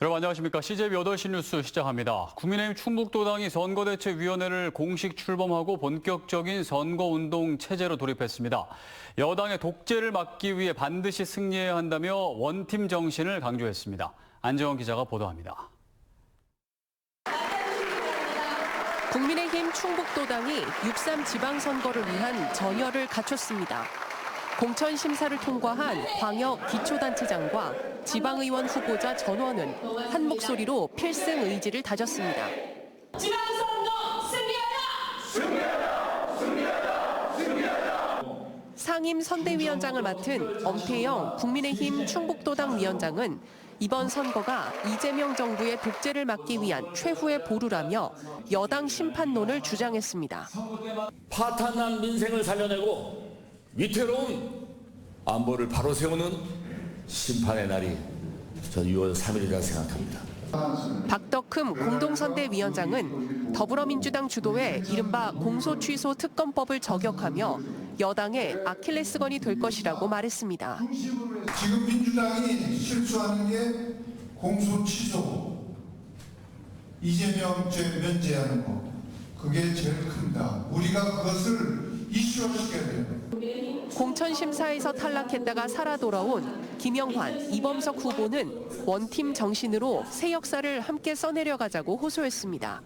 여러분 안녕하십니까. CJB 8시 뉴스 시작합니다. 국민의힘 충북도당이 선거대책위원회를 공식 출범하고 본격적인 선거운동 체제로 돌입했습니다. 여당의 독재를 막기 위해 반드시 승리해야 한다며 원팀 정신을 강조했습니다. 안재원 기자가 보도합니다. 국민의힘 충북도당이 6.3 지방선거를 위한 전열을 갖췄습니다. 공천 심사를 통과한 광역 기초단체장과 지방의원 후보자 전원은 한 목소리로 필승 의지를 다졌습니다. 지방선거 승리하자! 승리하자! 승리하자! 상임 선대위원장을 맡은 엄태영 국민의힘 충북도당 위원장은 이번 선거가 이재명 정부의 독재를 막기 위한 최후의 보루라며 여당 심판론을 주장했습니다. 파탄난 민생을 살려내고 위태로운 안보를 바로 세우는 심판의 날이 전 6월 3일이라 생각합니다. 박덕흠 공동선대위원장은 더불어민주당 주도의 이른바 공소취소 특검법을 저격하며 여당의 아킬레스건이 될 것이라고 말했습니다. 지금 민주당이 실수하는 게 공소취소, 이재명죄 면제하는 거, 그게 제일 큽니다. 우리가 그것을 이슈화시켜야 돼요. 공천심사에서 탈락했다가 살아 돌아온 김영환, 이범석 후보는 원팀 정신으로 새 역사를 함께 써내려가자고 호소했습니다.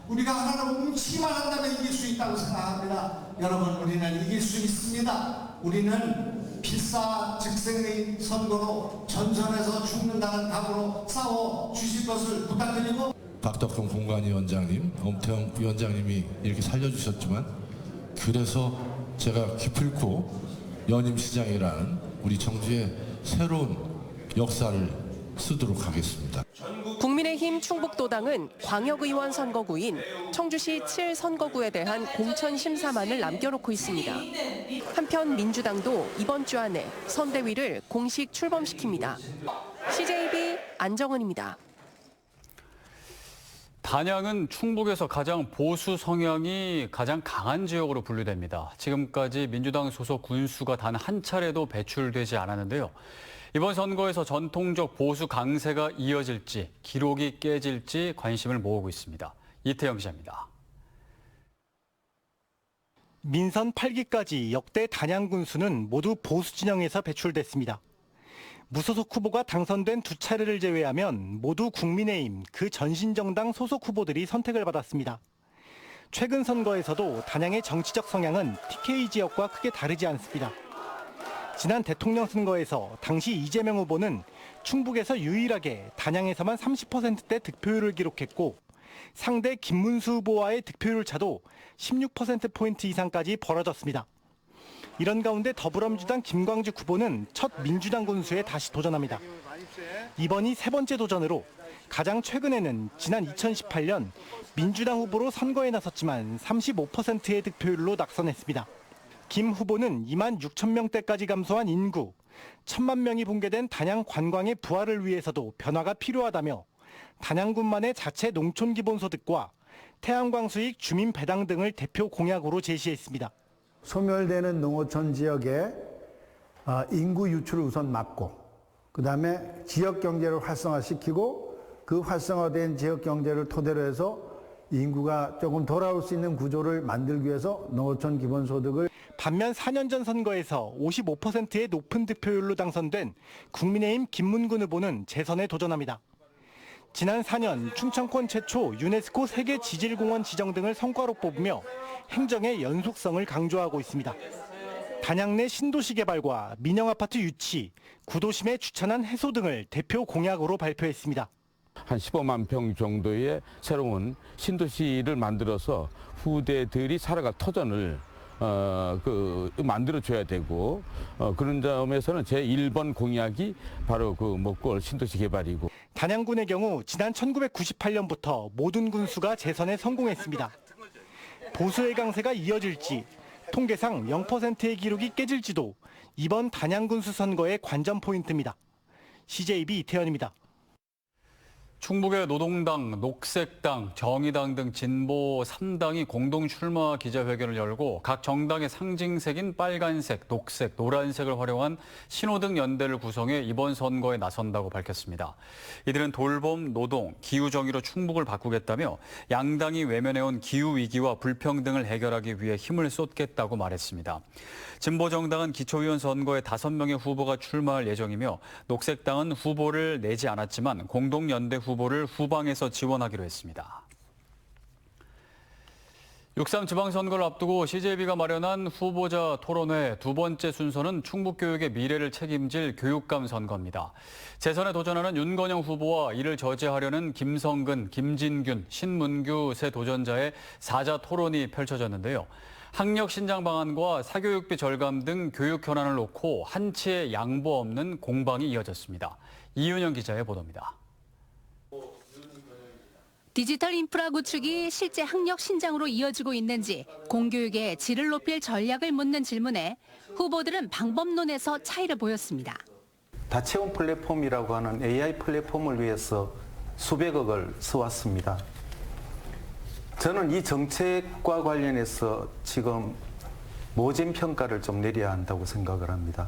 우리가 하나로 뭉치기만 한다면 이길 수 있다고 생각합니다. 여러분, 우리는 이길 수 있습니다. 우리는 필사즉생의 선거로 전선에서 죽는다는 각오로 싸워 주실 것을 부탁드리고, 박덕흠 공관위원장님, 엄태영 위원장님이 이렇게 살려주셨지만 그래서 제가 기필코 연임시장이라는 우리 정주의 새로운 역사를 쓰도록 하겠습니다. 국민의힘 충북도당은 광역의원 선거구인 청주시 7선거구에 대한 공천심사만을 남겨놓고 있습니다. 한편 민주당도 이번 주 안에 선대위를 공식 출범시킵니다. CJB 안정은입니다. 단양은 충북에서 가장 보수 성향이 가장 강한 지역으로 분류됩니다. 지금까지 민주당 소속 군수가 단 한 차례도 배출되지 않았는데요. 이번 선거에서 전통적 보수 강세가 이어질지 기록이 깨질지 관심을 모으고 있습니다. 이태영 기자입니다. 민선 8기까지 역대 단양 군수는 모두 보수 진영에서 배출됐습니다. 무소속 후보가 당선된 두 차례를 제외하면 모두 국민의힘 그 전신정당 소속 후보들이 선택을 받았습니다. 최근 선거에서도 단양의 정치적 성향은 TK 지역과 크게 다르지 않습니다. 지난 대통령 선거에서 당시 이재명 후보는 충북에서 유일하게 단양에서만 30%대 득표율을 기록했고 상대 김문수 후보와의 득표율 차도 16%포인트 이상까지 벌어졌습니다. 이런 가운데 더불어민주당 김광주 후보는 첫 민주당 군수에 다시 도전합니다. 이번이 세 번째 도전으로 가장 최근에는 지난 2018년 민주당 후보로 선거에 나섰지만 35%의 득표율로 낙선했습니다. 김 후보는 2만 6천 명대까지 감소한 인구, 1,000만 명이 붕괴된 단양 관광의 부활을 위해서도 변화가 필요하다며 단양군만의 자체 농촌 기본소득과 태양광 수익 주민 배당 등을 대표 공약으로 제시했습니다. 소멸되는 농어촌 지역의 인구 유출을 우선 막고, 그다음에 지역 경제를 활성화시키고 그 활성화된 지역 경제를 토대로 해서 인구가 조금 돌아올 수 있는 구조를 만들기 위해서 농어촌 기본소득을. 반면 4년 전 선거에서 55%의 높은 득표율로 당선된 국민의힘 김문근 후보는 재선에 도전합니다. 지난 4년 충청권 최초 유네스코 세계 지질공원 지정 등을 성과로 뽑으며 행정의 연속성을 강조하고 있습니다. 단양 내 신도시 개발과 민영아파트 유치, 구도심에 추천한 해소 등을 대표 공약으로 발표했습니다. 한 15만 평 정도의 새로운 신도시를 만들어서 후대들이 살아갈 터전을 만들어줘야 되고, 그런 점에서는 제 1번 공약이 바로 그 목골 신도시 개발이고. 단양군의 경우 지난 1998년부터 모든 군수가 재선에 성공했습니다. 보수의 강세가 이어질지, 통계상 0%의 기록이 깨질지도 이번 단양 군수 선거의 관전 포인트입니다. CJB 이태현입니다. 충북의 노동당, 녹색당, 정의당 등 진보 3당이 공동 출마 기자회견을 열고 각 정당의 상징색인 빨간색, 녹색, 노란색을 활용한 신호등 연대를 구성해 이번 선거에 나선다고 밝혔습니다. 이들은 돌봄, 노동, 기후정의로 충북을 바꾸겠다며 양당이 외면해온 기후위기와 불평등을 해결하기 위해 힘을 쏟겠다고 말했습니다. 진보정당은 기초위원 선거에 5명의 후보가 출마할 예정이며 녹색당은 후보를 내지 않았지만 공동연대 후보를 후방에서 지원하기로 했습니다. 6.3 지방선거를 앞두고 CJB가 마련한 후보자 토론회 두 번째 순서는 충북교육의 미래를 책임질 교육감 선거입니다. 재선에 도전하는 윤건영 후보와 이를 저지하려는 김성근, 김진균, 신문규 세 도전자의 사자 토론이 펼쳐졌는데요. 학력 신장 방안과 사교육비 절감 등 교육 현안을 놓고 한치의 양보 없는 공방이 이어졌습니다. 이윤영 기자의 보도입니다. 디지털 인프라 구축이 실제 학력 신장으로 이어지고 있는지 공교육의 질을 높일 전략을 묻는 질문에 후보들은 방법론에서 차이를 보였습니다. 다채운 플랫폼이라고 하는 AI 플랫폼을 위해서 수백억을 써왔습니다. 저는 이 정책과 관련해서 지금 모진 평가를 좀 내려야 한다고 생각을 합니다.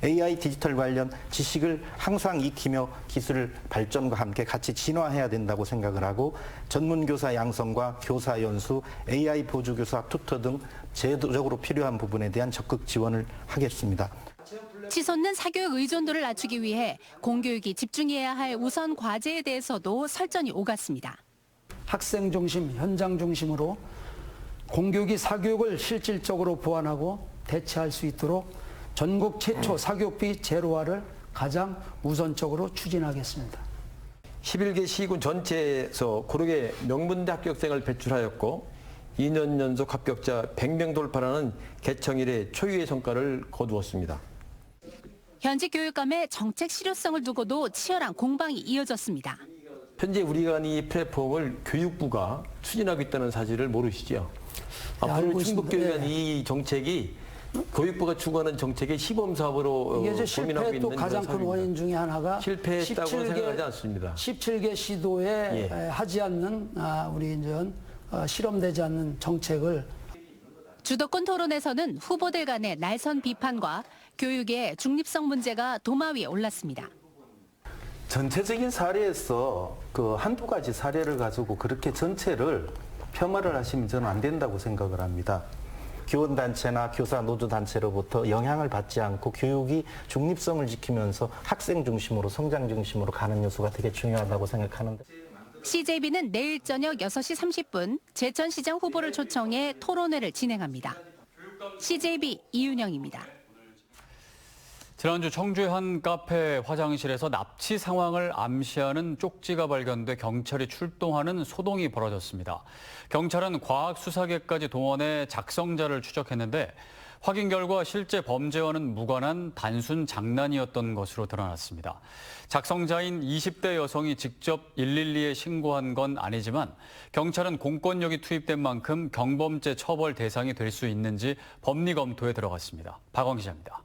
AI 디지털 관련 지식을 항상 익히며 기술 발전과 함께 같이 진화해야 된다고 생각을 하고 전문교사 양성과 교사 연수, AI 보조교사 투터 등 제도적으로 필요한 부분에 대한 적극 지원을 하겠습니다. 치솟는 사교육 의존도를 낮추기 위해 공교육이 집중해야 할 우선 과제에 대해서도 설전이 오갔습니다. 학생 중심, 현장 중심으로 공교육이 사교육을 실질적으로 보완하고 대체할 수 있도록 전국 최초 사교육비 제로화를 가장 우선적으로 추진하겠습니다. 11개 시군 전체에서 고르게 명문대 합격생을 배출하였고 2년 연속 합격자 100명 돌파라는 개청 이래 초유의 성과를 거두었습니다. 현직 교육감의 정책 실효성을 두고도 치열한 공방이 이어졌습니다. 현재 우리가 이 플랫폼을 교육부가 추진하고 있다는 사실을 모르시죠? 앞으로 충북교육원 이 정책이 교육부가 추구하는 정책의 시범사업으로 이게 고민하고 있는 가장 큰 원인 중에 하나가 실패했다고 생각하지 않습니다. 17개 시도에 하지 않는 우리 이제 실험되지 않는 정책을 주도권 토론에서는 후보들 간의 날선 비판과 교육의 중립성 문제가 도마 위에 올랐습니다. 전체적인 사례에서 그 한두 가지 사례를 가지고 그렇게 전체를 폄하를 하시면 저는 안 된다고 생각을 합니다. 교원단체나 교사 노조단체로부터 영향을 받지 않고 교육이 중립성을 지키면서 학생 중심으로 성장 중심으로 가는 요소가 되게 중요하다고 생각하는데. CJB는 내일 저녁 6시 30분 제천시장 후보를 초청해 토론회를 진행합니다. CJB 이윤영입니다. 지난주 청주의 한 카페 화장실에서 납치 상황을 암시하는 쪽지가 발견돼 경찰이 출동하는 소동이 벌어졌습니다. 경찰은 과학수사계까지 동원해 작성자를 추적했는데 확인 결과 실제 범죄와는 무관한 단순 장난이었던 것으로 드러났습니다. 작성자인 20대 여성이 직접 112에 신고한 건 아니지만 경찰은 공권력이 투입된 만큼 경범죄 처벌 대상이 될 수 있는지 법리 검토에 들어갔습니다. 박원 기자입니다.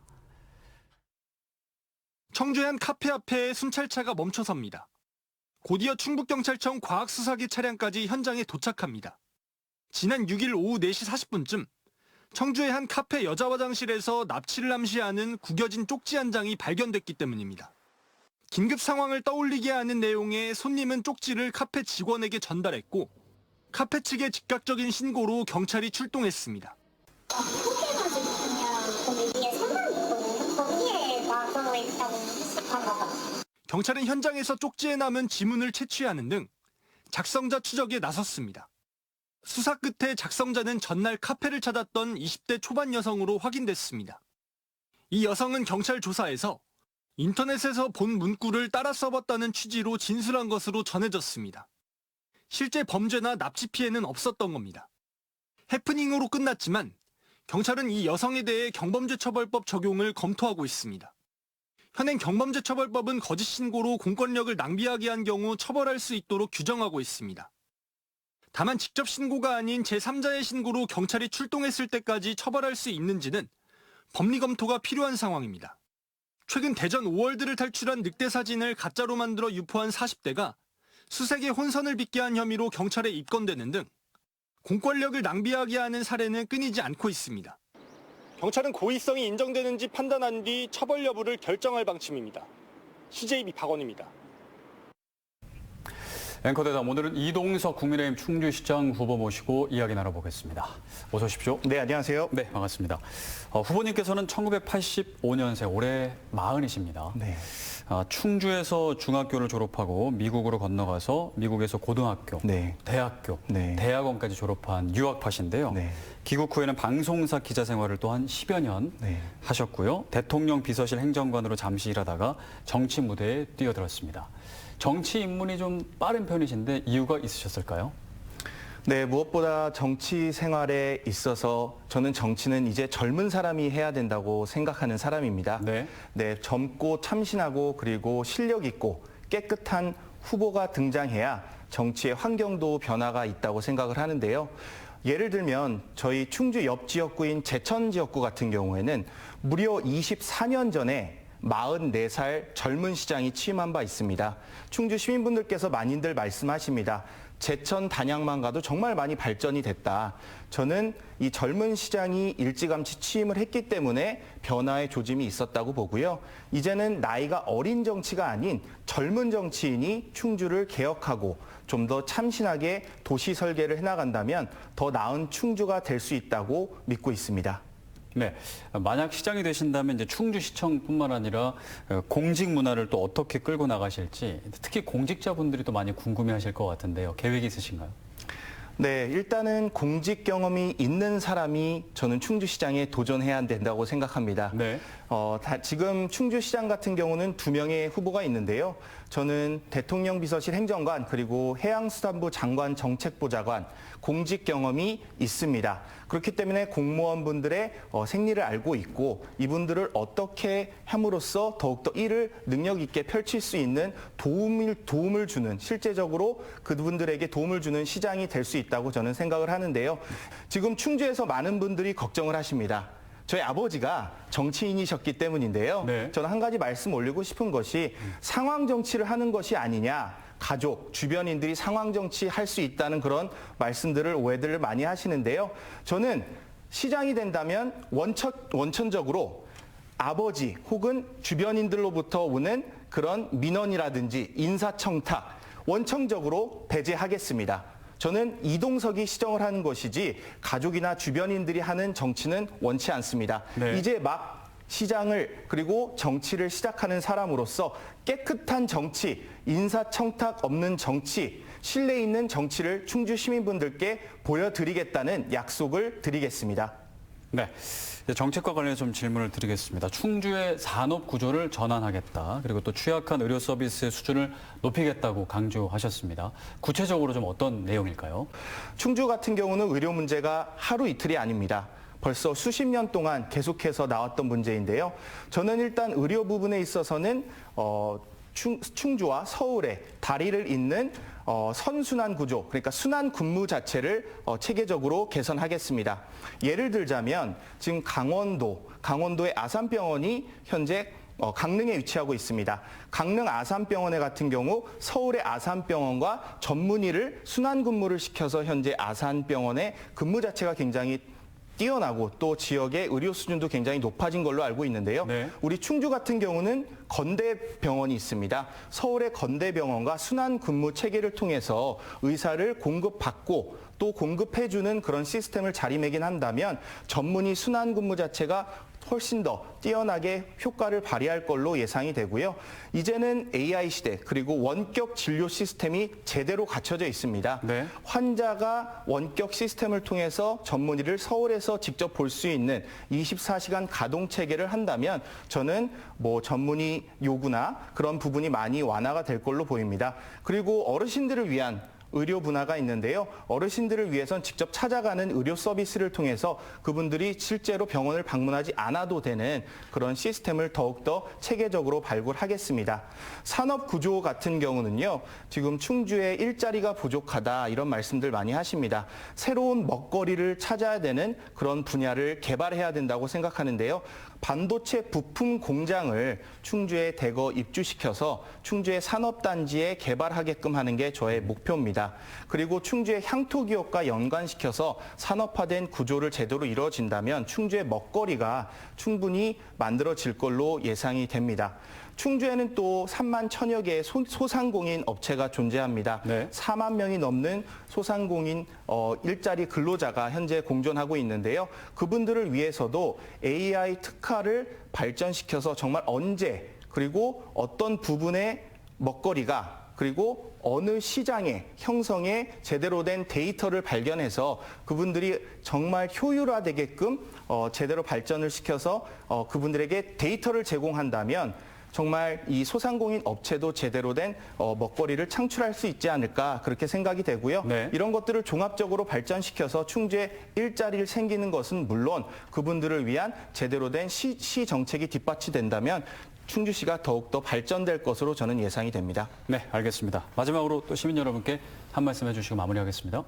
청주의 한 카페 앞에 순찰차가 멈춰섭니다. 곧이어 충북경찰청 과학수사기 차량까지 현장에 도착합니다. 지난 6일 오후 4시 40분쯤 청주의 한 카페 여자 화장실에서 납치를 암시하는 구겨진 쪽지 한 장이 발견됐기 때문입니다. 긴급 상황을 떠올리게 하는 내용의 손님은 쪽지를 카페 직원에게 전달했고 카페 측의 즉각적인 신고로 경찰이 출동했습니다. 경찰은 현장에서 쪽지에 남은 지문을 채취하는 등 작성자 추적에 나섰습니다. 수사 끝에 작성자는 전날 카페를 찾았던 20대 초반 여성으로 확인됐습니다. 이 여성은 경찰 조사에서 인터넷에서 본 문구를 따라 써봤다는 취지로 진술한 것으로 전해졌습니다. 실제 범죄나 납치 피해는 없었던 겁니다. 해프닝으로 끝났지만 경찰은 이 여성에 대해 경범죄처벌법 적용을 검토하고 있습니다. 현행 경범죄처벌법은 거짓 신고로 공권력을 낭비하게 한 경우 처벌할 수 있도록 규정하고 있습니다. 다만 직접 신고가 아닌 제3자의 신고로 경찰이 출동했을 때까지 처벌할 수 있는지는 법리 검토가 필요한 상황입니다. 최근 대전 5월드를 탈출한 늑대 사진을 가짜로 만들어 유포한 40대가 수색에 혼선을 빚게 한 혐의로 경찰에 입건되는 등 공권력을 낭비하게 하는 사례는 끊이지 않고 있습니다. 경찰은 고의성이 인정되는지 판단한 뒤 처벌 여부를 결정할 방침입니다. CJB 박원입니다. 앵커대담, 오늘은 이동석 국민의힘 충주시장 후보 모시고 이야기 나눠보겠습니다. 어서 오십시오. 네, 안녕하세요. 네, 반갑습니다. 후보님께서는 1985년생, 올해 40이십니다. 네. 충주에서 중학교를 졸업하고 미국으로 건너가서 미국에서 고등학교, 대학교, 대학원까지 졸업한 유학파신데요. 귀국 후에는 방송사 기자 생활을 또한 10여 년 하셨고요. 대통령 비서실 행정관으로 잠시 일하다가 정치 무대에 뛰어들었습니다. 정치 입문이 좀 빠른 편이신데 이유가 있으셨을까요? 네, 무엇보다 정치 생활에 있어서 저는 정치는 이제 젊은 사람이 해야 된다고 생각하는 사람입니다. 네, 젊고 참신하고 그리고 실력 있고 깨끗한 후보가 등장해야 정치의 환경도 변화가 있다고 생각을 하는데요. 예를 들면 저희 충주 옆 지역구인 제천 지역구 같은 경우에는 무려 24년 전에 44살 젊은 시장이 취임한 바 있습니다. 충주 시민분들께서 많이들 말씀하십니다. 제천 단양만 가도 정말 많이 발전이 됐다. 저는 이 젊은 시장이 일찌감치 취임을 했기 때문에 변화의 조짐이 있었다고 보고요. 이제는 나이가 어린 정치가 아닌 젊은 정치인이 충주를 개혁하고 좀 더 참신하게 도시 설계를 해나간다면 더 나은 충주가 될 수 있다고 믿고 있습니다. 네, 만약 시장이 되신다면 이제 충주시청뿐만 아니라 공직 문화를 또 어떻게 끌고 나가실지 특히 공직자분들이 또 많이 궁금해하실 것 같은데요. 계획이 있으신가요? 네, 일단은 공직 경험이 있는 사람이 저는 충주시장에 도전해야 된다고 생각합니다. 지금 충주시장 같은 경우는 2명의 후보가 있는데요. 저는 대통령 비서실 행정관 그리고 해양수산부 장관 정책보좌관 공직 경험이 있습니다. 그렇기 때문에 공무원분들의 생리를 알고 있고 이분들을 어떻게 함으로써 더욱더 일을 능력 있게 펼칠 수 있는 도움을 주는 실제적으로 그분들에게 도움을 주는 시장이 될 수 있다고 저는 생각을 하는데요. 지금 충주에서 많은 분들이 걱정을 하십니다. 저희 아버지가 정치인이셨기 때문인데요. 저는 한 가지 말씀 올리고 싶은 것이 상황 정치를 하는 것이 아니냐. 가족, 주변인들이 상황 정치 할 수 있다는 그런 말씀들을 오해들을 많이 하시는데요. 저는 시장이 된다면 원천적으로 아버지 혹은 주변인들로부터 오는 그런 민원이라든지 인사청탁 원천적으로 배제하겠습니다. 저는 이동석이 시정을 하는 것이지 가족이나 주변인들이 하는 정치는 원치 않습니다. 이제 막 시장을 그리고 정치를 시작하는 사람으로서 깨끗한 정치, 인사청탁 없는 정치, 신뢰 있는 정치를 충주 시민분들께 보여드리겠다는 약속을 드리겠습니다. 네, 정책과 관련해서 좀 질문을 드리겠습니다. 충주의 산업 구조를 전환하겠다. 그리고 또 취약한 의료 서비스의 수준을 높이겠다고 강조하셨습니다. 구체적으로 좀 어떤 내용일까요? 충주 같은 경우는 의료 문제가 하루 이틀이 아닙니다. 벌써 수십 년 동안 계속해서 나왔던 문제인데요. 저는 일단 의료 부분에 있어서는 충주와 서울에 다리를 잇는 선순환 구조, 그러니까 순환 근무 자체를 체계적으로 개선하겠습니다. 예를 들자면 지금 강원도의 아산병원이 현재 강릉에 위치하고 있습니다. 강릉 아산병원에 같은 경우 서울의 아산병원과 전문의를 순환 근무를 시켜서 현재 아산병원의 근무 자체가 굉장히 뛰어나고 또 지역의 의료 수준도 굉장히 높아진 걸로 알고 있는데요. 우리 충주 같은 경우는 건대병원이 있습니다. 서울의 건대병원과 순환 근무 체계를 통해서 의사를 공급받고 또 공급해주는 그런 시스템을 자리매김한다면 전문의 순환 근무 자체가 훨씬 더 뛰어나게 효과를 발휘할 걸로 예상이 되고요. 이제는 AI 시대 그리고 원격 진료 시스템이 제대로 갖춰져 있습니다. 환자가 원격 시스템을 통해서 전문의를 서울에서 직접 볼 수 있는 24시간 가동 체계를 한다면 저는 전문의 요구나 그런 부분이 많이 완화가 될 걸로 보입니다. 그리고 어르신들을 위한 의료 분야가 있는데요. 어르신들을 위해선 직접 찾아가는 의료 서비스를 통해서 그분들이 실제로 병원을 방문하지 않아도 되는 그런 시스템을 더욱더 체계적으로 발굴하겠습니다. 산업 구조 같은 경우는요. 지금 충주에 일자리가 부족하다 이런 말씀들 많이 하십니다. 새로운 먹거리를 찾아야 되는 그런 분야를 개발해야 된다고 생각하는데요. 반도체 부품 공장을 충주에 대거 입주시켜서 충주의 산업단지에 개발하게끔 하는 게 저의 목표입니다. 그리고 충주의 향토기업과 연관시켜서 산업화된 구조를 제대로 이루어진다면 충주의 먹거리가 충분히 만들어질 걸로 예상이 됩니다. 충주에는 또 3만 1,000여 개의 소상공인 업체가 존재합니다. 4만 명이 넘는 소상공인 일자리 근로자가 현재 공존하고 있는데요. 그분들을 위해서도 AI 특화를 발전시켜서 정말 언제 그리고 어떤 부분의 먹거리가 그리고 어느 시장의 형성에 제대로 된 데이터를 발견해서 그분들이 정말 효율화되게끔 제대로 발전을 시켜서 그분들에게 데이터를 제공한다면 정말 이 소상공인 업체도 제대로 된 먹거리를 창출할 수 있지 않을까 그렇게 생각이 되고요. 이런 것들을 종합적으로 발전시켜서 충주에 일자리를 생기는 것은 물론 그분들을 위한 제대로 된 시 정책이 뒷받침된다면 충주시가 더욱더 발전될 것으로 저는 예상이 됩니다. 네, 알겠습니다. 마지막으로 또 시민 여러분께 한 말씀 해주시고 마무리하겠습니다.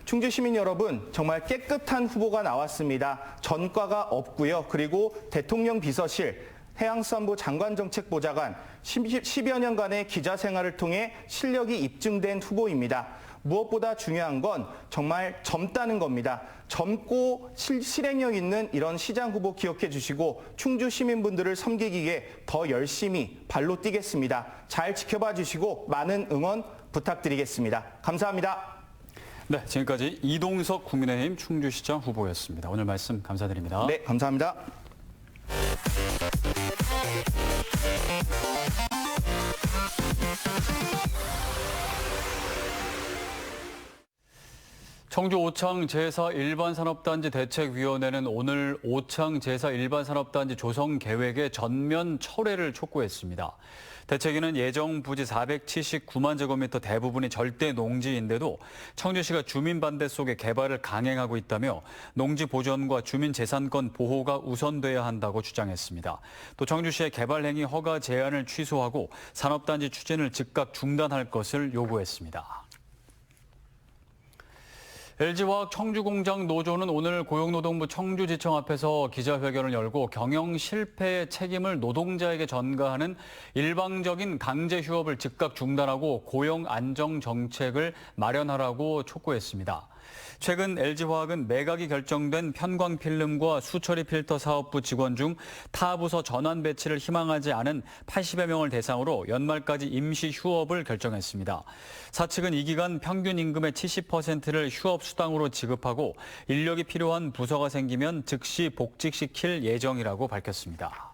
충주 시민 여러분, 정말 깨끗한 후보가 나왔습니다. 전과가 없고요. 그리고 대통령 비서실, 해양수산부 장관정책보좌관 10여 년간의 기자 생활을 통해 실력이 입증된 후보입니다. 무엇보다 중요한 건 정말 젊다는 겁니다. 젊고 실행력 있는 이런 시장 후보 기억해 주시고 충주 시민분들을 섬기기 위해 더 열심히 발로 뛰겠습니다. 잘 지켜봐 주시고 많은 응원 부탁드리겠습니다. 감사합니다. 네, 지금까지 이동석 국민의힘 충주시장 후보였습니다. 오늘 말씀 감사드립니다. 네, 감사합니다. 청주 오창 제4일반산업단지 대책위원회는 오늘 오창 제4일반산업단지 조성 계획의 전면 철회를 촉구했습니다. 대책위는 예정 부지 479만 제곱미터 대부분이 절대 농지인데도 청주시가 주민 반대 속에 개발을 강행하고 있다며 농지 보존과 주민 재산권 보호가 우선돼야 한다고 주장했습니다. 또 청주시의 개발 행위 허가 제한을 취소하고 산업단지 추진을 즉각 중단할 것을 요구했습니다. LG화학 청주공장 노조는 오늘 고용노동부 청주지청 앞에서 기자회견을 열고 경영 실패의 책임을 노동자에게 전가하는 일방적인 강제 휴업을 즉각 중단하고 고용 안정 정책을 마련하라고 촉구했습니다. 최근 LG화학은 매각이 결정된 편광필름과 수처리 필터 사업부 직원 중 타 부서 전환 배치를 희망하지 않은 80여 명을 대상으로 연말까지 임시 휴업을 결정했습니다. 사측은 이 기간 평균 임금의 70%를 휴업 수당으로 지급하고 인력이 필요한 부서가 생기면 즉시 복직시킬 예정이라고 밝혔습니다.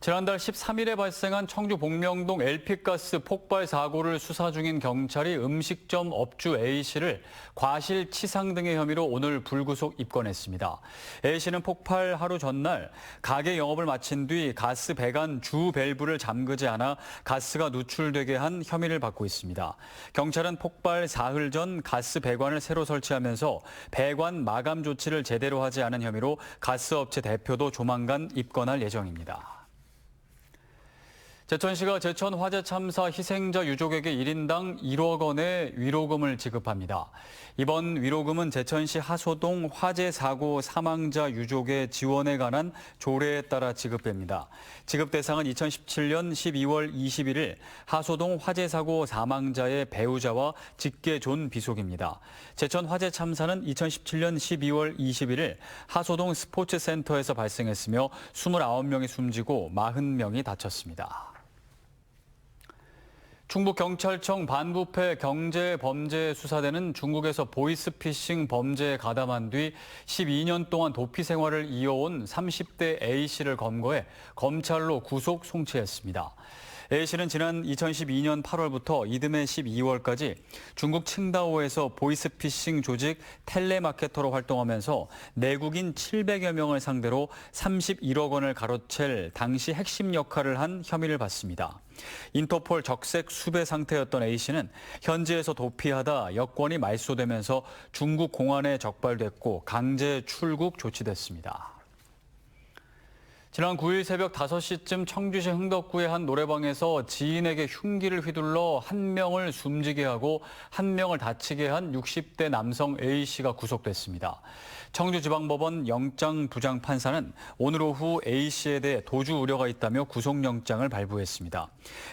지난달 13일에 발생한 청주 복명동 LP가스 폭발 사고를 수사 중인 경찰이 음식점 업주 A씨를 과실치상 등의 혐의로 오늘 불구속 입건했습니다. A씨는 폭발 하루 전날 가게 영업을 마친 뒤 가스 배관 주 밸브를 잠그지 않아 가스가 누출되게 한 혐의를 받고 있습니다. 경찰은 폭발 사흘 전 가스 배관을 새로 설치하면서 배관 마감 조치를 제대로 하지 않은 혐의로 가스업체 대표도 조만간 입건할 예정입니다. 제천시가 제천 화재 참사 희생자 유족에게 1인당 1억 원의 위로금을 지급합니다. 이번 위로금은 제천시 하소동 화재 사고 사망자 유족의 지원에 관한 조례에 따라 지급됩니다. 지급 대상은 2017년 12월 21일 하소동 화재 사고 사망자의 배우자와 직계 존 비속입니다. 제천 화재 참사는 2017년 12월 21일 하소동 스포츠센터에서 발생했으며 29명이 숨지고 40명이 다쳤습니다. 충북경찰청 반부패 경제범죄수사대는 중국에서 보이스피싱 범죄에 가담한 뒤 12년 동안 도피 생활을 이어온 30대 A씨를 검거해 검찰로 구속 송치했습니다. A씨는 지난 2012년 8월부터 이듬해 12월까지 중국 칭다오에서 보이스피싱 조직 텔레마케터로 활동하면서 내국인 700여 명을 상대로 31억 원을 가로챌 당시 핵심 역할을 한 혐의를 받습니다. 인터폴 적색 수배 상태였던 A씨는 현지에서 도피하다 여권이 말소되면서 중국 공안에 적발됐고 강제 출국 조치됐습니다. 지난 9일 새벽 5시쯤 청주시 흥덕구의 한 노래방에서 지인에게 흉기를 휘둘러 한 명을 숨지게 하고 한 명을 다치게 한 60대 남성 A씨가 구속됐습니다. 청주지방법원 영장부장판사는 오늘 오후 A씨에 대해 도주 우려가 있다며 구속영장을 발부했습니다.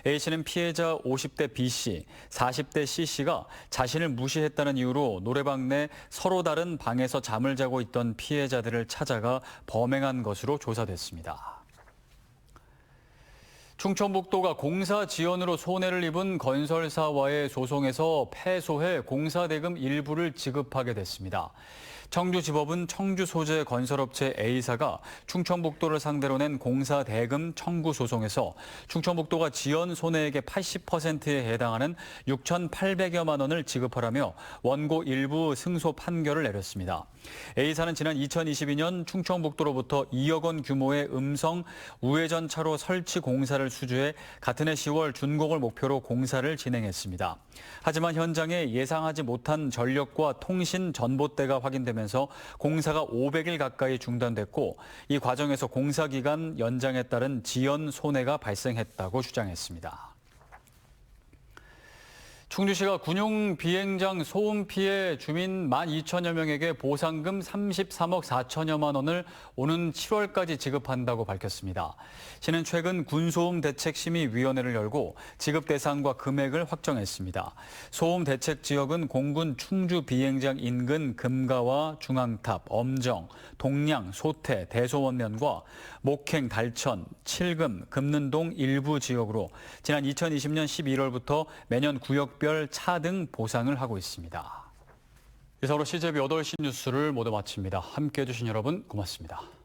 A씨는 피해자 50대 B씨, 40대 C씨가 자신을 무시했다는 이유로 노래방 내 서로 다른 방에서 잠을 자고 있던 피해자들을 찾아가 범행한 것으로 조사됐습니다. 충청북도가 공사 지연으로 손해를 입은 건설사와의 소송에서 패소해 공사대금 일부를 지급하게 됐습니다. 청주지법은 청주 소재 건설업체 A사가 충청북도를 상대로 낸 공사대금 청구 소송에서 충청북도가 지연 손해액의 80%에 해당하는 6,800여만 원을 지급하라며 원고 일부 승소 판결을 내렸습니다. A사는 지난 2022년 충청북도로부터 2억 원 규모의 음성 우회전 차로 설치 공사를 수주해 같은 해 10월 준공을 목표로 공사를 진행했습니다. 하지만 현장에 예상하지 못한 전력과 통신 전봇대가 확인되면서 공사가 500일 가까이 중단됐고 이 과정에서 공사 기간 연장에 따른 지연 손해가 발생했다고 주장했습니다. 충주시가 군용 비행장 소음 피해 주민 12,000여 명에게 보상금 33억 4천여만 원을 오는 7월까지 지급한다고 밝혔습니다. 시는 최근 군소음 대책심의위원회를 열고 지급 대상과 금액을 확정했습니다. 소음 대책 지역은 공군 충주 비행장 인근 금가와 중앙탑, 엄정, 동량, 소태, 대소원면과 목행, 달천, 칠금, 금능동 일부 지역으로 지난 2020년 11월부터 매년 구역별 차 등 보상을 하고 있습니다. 이상으로 CJB 8시 뉴스를 모두 마칩니다. 함께해 주신 여러분 고맙습니다.